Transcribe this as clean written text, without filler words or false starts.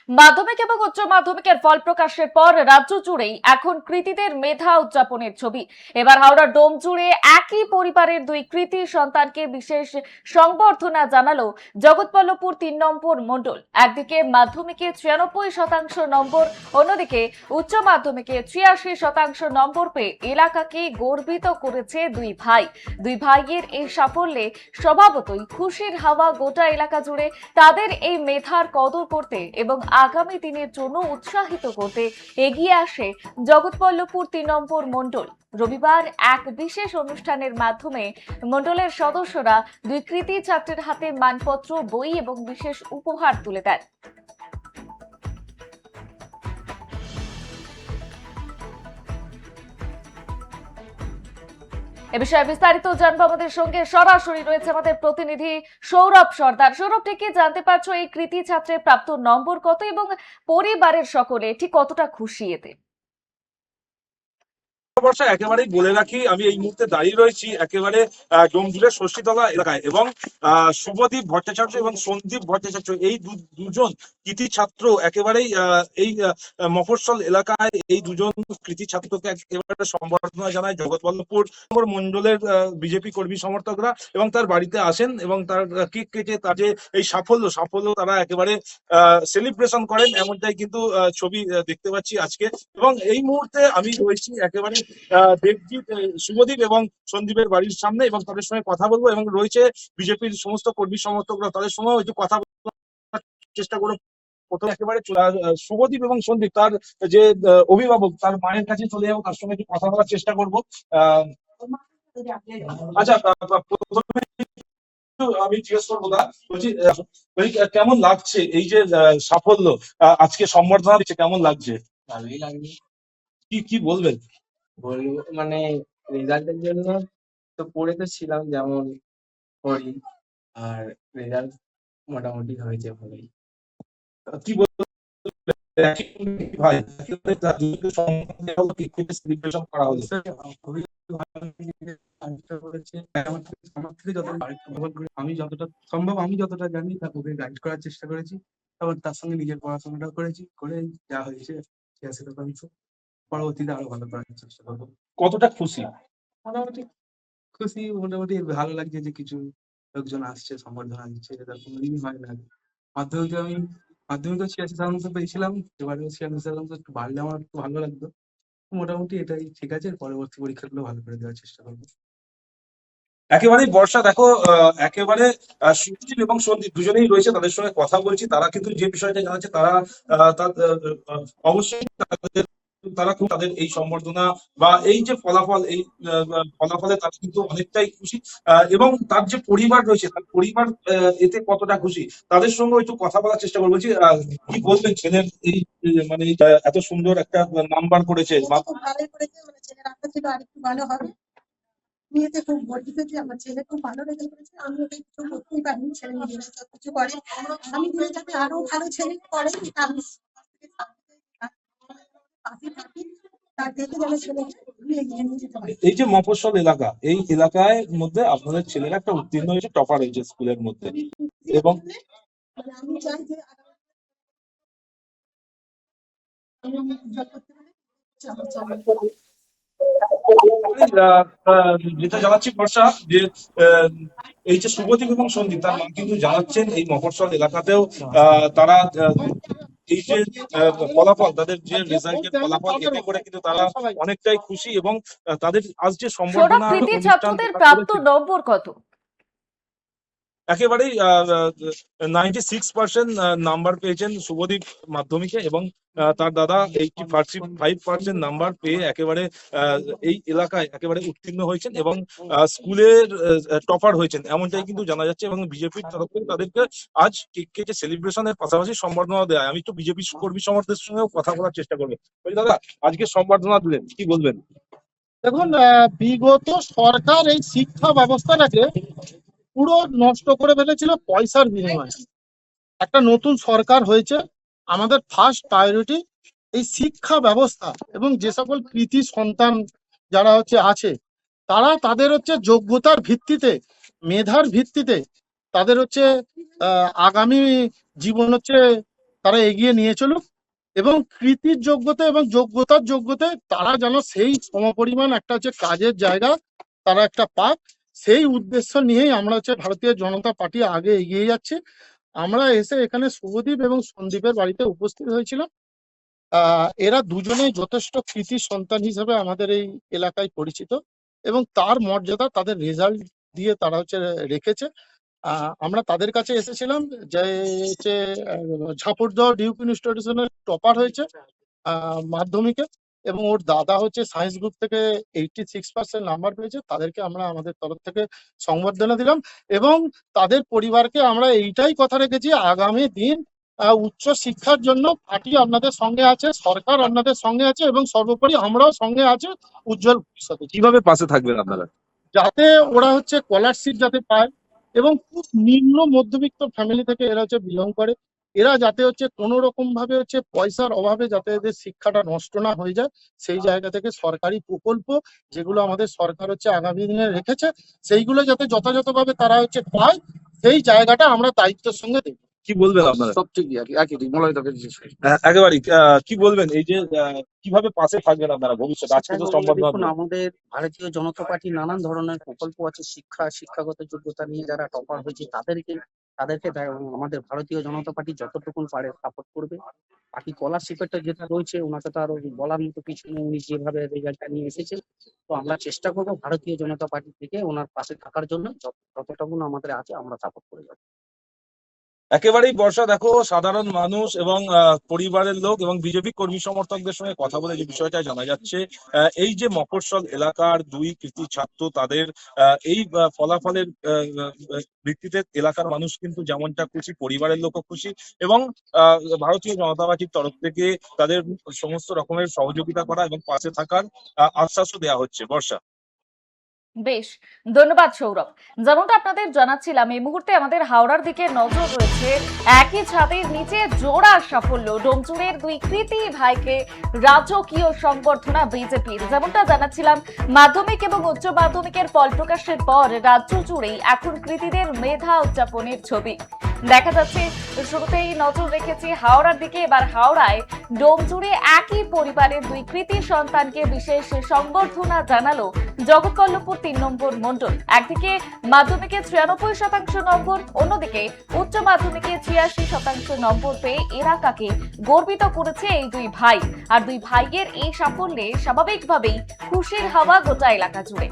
মাধ্যমিক এবং উচ্চ মাধ্যমিকের ফল প্রকাশের পর রাজ্য জুড়েই এখন কৃতীদের মেধা উদযাপনের ছবি। এবার হাওড়ার ডোম জুড়ে একই পরিবারের দুই কৃতী সন্তানকে বিশেষ সংবর্ধনা জানালো জগৎবল্লভপুর 3 নম্বর মণ্ডল। একদিকে মাধ্যমিকে 96% নম্বর, অন্যদিকে উচ্চ মাধ্যমিকে 86% নম্বর পেয়ে এলাকাকে গর্বিত করেছে দুই ভাইয়ের এই সাফল্যে স্বভাবতই খুশির হাওয়া গোটা এলাকা জুড়ে। তাদের এই মেধার কদর করতে এবং আগামী দিনের জন্য উৎসাহিত করতে এগিয়ে আসে জগৎবল্লভপুর 3 নম্বর মণ্ডল। রবিবার এক বিশেষ অনুষ্ঠানের মাধ্যমে মণ্ডলের সদস্যরা দুই কৃতী ছাত্রের হাতে মানপত্র, বই এবং বিশেষ উপহার তুলে দেন। এ বিষয়ে বিস্তারিত জানবো, আমাদের সঙ্গে সরাসরি রয়েছে আমাদের প্রতিনিধি সৌরভ সর্দার। সৌরভ, থেকে জানতে পারছো এই কৃতী ছাত্রের প্রাপ্ত নম্বর কত এবং পরিবারের সকলে ঠিক কতটা খুশি এতে? বর্ষা একেবারেই বলে রাখি, আমি এই মুহূর্তে দাঁড়িয়ে রয়েছি একেবারে ডোমজুড়ের ষষ্ঠীতলা এলাকায় এবং শুভদীপ ভট্টাচার্য এবং সন্দীপ ভট্টাচার্য এই দুজন কৃতী ছাত্র একেবারেই এই মফস্বল এলাকায় এই দুজন কৃতী ছাত্রকে একেবারে সম্বর্ধনা জানায় জগৎবল্লভপুর মণ্ডলের বিজেপি কর্মী সমর্থকরা এবং তার বাড়িতে আসেন এবং তার কেক কেটে তার যে এই সাফল্য তারা একেবারে সেলিব্রেশন করেন, এমনটাই কিন্তু ছবি দেখতে পাচ্ছি আজকে। এবং এই মুহূর্তে আমি রয়েছি একেবারে দেবজিৎ, শুভদীপ এবং সন্দীপের বাড়ির সামনে এবং তাদের সঙ্গে কথা বলবো এবং রয়েছে বিজেপির সমস্ত কর্মী সমর্থকরা, তাদের সঙ্গে একটু কথা বলার চেষ্টা করবো। প্রথমে একেবারে শুভদীপ এবং সন্দীপ তার যে অভিভাবক, তার মায়ের কাছে চলে যাবো, তার সঙ্গে একটু কথা বলার চেষ্টা করবো। আচ্ছা, প্রথমে আমি জিজ্ঞেস করবো, দা বলছি কেমন লাগছে এই যে সাফল্য, আজকে সম্বর্ধনা দিচ্ছে, কেমন লাগছে? ভালোই লাগবে। কি কি বলবেন? বলবো মানে রেজাল্টের জন্য তো পড়ে তো ছিলাম যেমন পড়ি, আর রেজাল্ট মোটামুটি হয়েছে ভালোই। কি বলবেন ভাই, সেলিব্রেশন করা হলো? খুবই ভালো চেষ্টা করেছে আমার থেকে যত আরেকটু ভালো করে আমি যতটা সম্ভব আমি যতটা জানি ওকে গাইড করার চেষ্টা করেছি এবং তার সঙ্গে নিজের পড়াশোনাটাও করেছি, করে যা হয়েছে 86%। পরবর্তীতে আরো ভালো করার চেষ্টা করবো। কতটা খুশি? মোটামুটি খুশি, মোটামুটি ভালো লাগছে যে কিছু লোকজন আসছে, সম্বর্ধনা দিচ্ছে, এটা কোনোদিনই হয় না। মাধ্যমিকে 86% পেয়েছিলাম, এবারেও 86% একটু বাড়লে আমার একটু ভালো লাগতো। মোটামুটি এটাই ঠিক আছে, পরবর্তী পরীক্ষাগুলো ভালো করে দেওয়ার চেষ্টা করবো। একেবারেই বর্ষা, দেখো একেবারে সুচিত এবং সন্দীপ দুজনেই রয়েছে, তাদের সঙ্গে কথা বলছি। তারা কিন্তু যে বিষয়টা জানাচ্ছে, তারা অবশ্যই তারা খুব তাদের এই সম্বর্ধনা বা এই যে ফলাফল, এই ফলাফলে তারা কিন্তু অনেকটাই খুশি। এবং তার যে পরিবার রয়েছে, তার পরিবার এতে কতটা খুশি, তাদের সঙ্গে একটু কথা বলার চেষ্টা করবো। বলছি কি বলবেন ছেলের এই মানে এত সুন্দর একটা নাম্বার করেছে? খুব ভালোই করেছে, মানে ছেলের আশা ছিল আরেকটু ভালো হবে। আমি এতে খুব গর্বিত যে আমার ছেলে খুব ভালো রেজাল্ট করেছে। আমি ওকে কিছু করতেই পারিনি, ছেলে নিজে সবকিছু করে। আমি দিনে যাতে আরো ভালো ছেলে করে আমি পাশে থাকি, তার দেখে যেন ছেলে এগিয়ে নিয়ে যেতে পারে। এই যে মফস্বল এলাকা, এই এলাকায় মধ্যে আপনাদের ছেলেরা একটা উত্তীর্ণ হয়েছে, টপার হয়েছে স্কুলের মধ্যে, এবং মানে আমি চাই যে আমি জব করতে পারি আমার ছেলে। যেটা জানাচ্ছি বর্ষা, যে এই যে শুভদীপ এবং সন্দীপ, তার মা কিন্তু জানাচ্ছেন এই মফস্বল এলাকাতেও তারা এই যে ফলাফল, তাদের যে রেজাল্টের ফলাফল, এতে করে কিন্তু তারা অনেকটাই খুশি এবং তাদের আজ যে সৌরভ, সম্বর্ধনা কৃতী অনুষ্ঠান ছাত্রদের প্রাপ্ত নম্বর কত? একেবারেই 96% নাম্বার পেয়েছেন শুভদীপ মাধ্যমিকে এবং তার দাদা 85% নাম্বার পেয়ে একেবারে এই এলাকায় একেবারে উত্তীর্ণ হয়েছেন এবং স্কুলের টপার হয়েছেন, এমনটাই কিন্তু জানা যাচ্ছে। এবং বিজেপির তরফ থেকে তাদেরকে আজ কেক কেটে সেলিব্রেশনের পাশাপাশি সম্বর্ধনা দেয়। আমি একটু বিজেপি কর্মী সমর্থকদের সঙ্গেও কথা বলার চেষ্টা করবো। বলছি দাদা, আজকে সম্বর্ধনা দিলেন, কি বলবেন? দেখুন, বিগত সরকার এই শিক্ষা ব্যবস্থাটাকে পুরো নষ্ট করে ফেলেছিল পয়সার বিনিময়ে। একটা নতুন সরকার হয়েছে, আমাদের ফার্স্ট প্রায়োরিটি এই শিক্ষা ব্যবস্থা এবং যে সকল কৃতি সন্তান যারা আছে তারা তাদের যোগ্যতার ভিত্তিতে, মেধার ভিত্তিতে তাদের আগামী জীবন তারা এগিয়ে নিয়ে চলুক এবং কৃতির যোগ্যতা এবং যোগ্যতার যোগ্যতায় তারা যেন সেই সমপরিমাণ একটা হচ্ছে কাজের জায়গা তারা একটা পাক, সেই উদ্দেশ্য নিয়েই আমরা হচ্ছে ভারতীয় জনতা পার্টি আগে এগিয়ে যাচ্ছে। আমরা এসে এখানে শুভদীপ এবং সন্দীপের বাড়িতে উপস্থিত হয়েছিলাম। এরা দুজনেই যথেষ্ট কৃতি সন্তান হিসেবে আমাদের এই এলাকায় পরিচিত এবং তার মর্যাদা তাদের রেজাল্ট দিয়ে তারা হচ্ছে রেখেছে। আমরা তাদের কাছে এসেছিলাম যে হচ্ছে ঝাপুরদহ ডিউক ইনস্টিটিউশনের টপার হয়েছে মাধ্যমিকে এবং ওর দাদা হচ্ছে সায়েন্স গ্রুপ থেকে 86% নাম্বার পেয়েছে। তাদেরকে আমরা আমাদের তরফ থেকে সংবর্ধনা দিলাম এবং তাদের পরিবারকে আমরা এইটাই কথা রেখেছি, আগামী দিন উচ্চ শিক্ষার জন্য পার্টি আপনাদের সঙ্গে আছে, সরকার আপনাদের সঙ্গে আছে এবং সর্বোপরি আমরাও সঙ্গে আছে উজ্জ্বল ভবিষ্যতে, কিভাবে পাশে থাকবেন আপনারা? যাতে ওরা হচ্ছে স্কলারশিপ যাতে পায় এবং খুব নিম্ন মধ্যবিত্ত ফ্যামিলি থেকে এরা হচ্ছে বিলং করে, এরা যাতে হচ্ছে কোনো রকম ভাবে হচ্ছে পয়সার অভাবে যাতে এদের শিক্ষাটা নষ্ট না হয়ে যায়, সেই জায়গা থেকে সরকারি প্রকল্প যেগুলো আমাদের সরকার হচ্ছে আগামী দিনে রেখেছে সেইগুলো যাতে যথাযথভাবে তারা হচ্ছে পায়, সেই জায়গাটা আমরা দায়িত্বের সঙ্গে দেখব। কি বলবেন আপনারা? সব ঠিকই একই মলয় তাকে একেবারেই কি বলবেন এই যে কিভাবে পাশে থাকবেন আপনারা ভবিষ্যতে? আজকে তো সম্ভব দেখুন, নয়। আমাদের ভারতীয় জনতা পার্টি নানান ধরনের প্রকল্প আছে, শিক্ষাগত যোগ্যতা নিয়ে যারা টপার হয়েছে তাদেরকে আমাদের ভারতীয় জনতা পার্টি যতটুকু পারে সাপোর্ট করবে। বাকি স্কলারশিপেরটা যেটা রয়েছে ওনাকে তো আরো বলার মতো কিছু নেই, উনি যেভাবে রেজাল্টটা নিয়ে এসেছে। তো আমরা চেষ্টা করবো ভারতীয় জনতা পার্টি থেকে ওনার পাশে থাকার জন্য, যতটুকু আমাদের আছে আমরা সাপোর্ট করে যাবো। একেবারেই বর্ষা, দেখো সাধারণ মানুষ এবং পরিবারের লোক এবং বিজেপি কর্মী সমর্থকদের সঙ্গে কথা বলে যে বিষয়টা জানা যাচ্ছে, এই যে মফস্বল এলাকার দুই কৃতি ছাত্র তাদের এই ফলাফলের ভিত্তিতে এলাকার মানুষ কিন্তু যেমনটা খুশি, পরিবারের লোকও খুশি এবং ভারতীয় জনতা পার্টির তরফ থেকে তাদের সমস্ত রকমের সহযোগিতা করা এবং পাশে থাকার আশ্বাসও দেওয়া হচ্ছে। বর্ষা, বেশ, ধন্যবাদ সৌরভ। যেমনটা আপনাদের জানাচ্ছিলাম, এই মুহূর্তে আমাদের হাওড়ার দিকে নজর রয়েছে। একই ছাদের নিচে জোড়া সাফল্য, ডোমচুরের দুই কৃতি ভাইকে রাজকীয় সংবর্ধনা বিজেপির। যেমনটা জানাচ্ছিলাম, মাধ্যমিক এবং উচ্চ মাধ্যমিকের ফল প্রকাশের পর রাজ্য জুড়েই এখন কৃতিদের মেধা উদযাপনের ছবি দেখা যাচ্ছে। শুরুতেই নজর রেখেছি হাওড়ার দিকে, এবার হাওড়ায় ডোমচুরে একই পরিবারের দুই কৃতি সন্তানকে বিশেষ সংবর্ধনা জানালো জগৎবল্লভপুর 3 নম্বর মণ্ডল। একদিকে মাধ্যমিকে 93% নম্বর, অন্যদিকে উচ্চ মাধ্যমিকে 86% নম্বর পেয়ে এলাকাকে গর্বিত করেছে এই দুই ভাই। আর দুই ভাইয়ের এই সাফল্যে স্বাভাবিকভাবেই খুশির হাওয়া গোটা এলাকা জুড়ে।